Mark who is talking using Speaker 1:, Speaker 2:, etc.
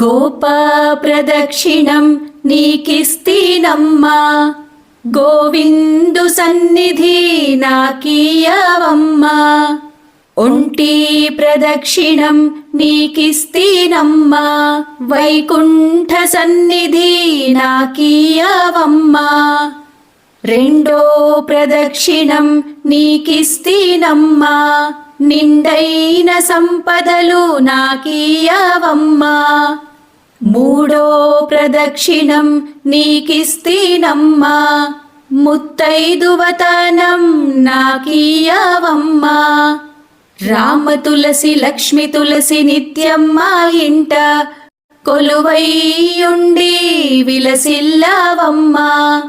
Speaker 1: గోపా ప్రదక్షిణం నీకిస్తీనమ్మా, గోవిందు సన్నిధి నాకీయవమ్మా. ఒంటి ప్రదక్షిణం నీకిస్తీనమ్మా, వైకుంఠ సన్నిధి నాకీయవమ్మా. రెండో ప్రదక్షిణం నీకిస్తీనమ్మా, నిండైన సంపదలు నాకీయవమ్మా. మూడో ప్రదక్షిణం నీకిస్తీనమ్మా, ముత్తైదువతనం నాకీయవమ్మా. రామ తులసి లక్ష్మి తులసి నిత్యం మా ఇంట కొలువైయుండి విలసిల్లవమ్మా.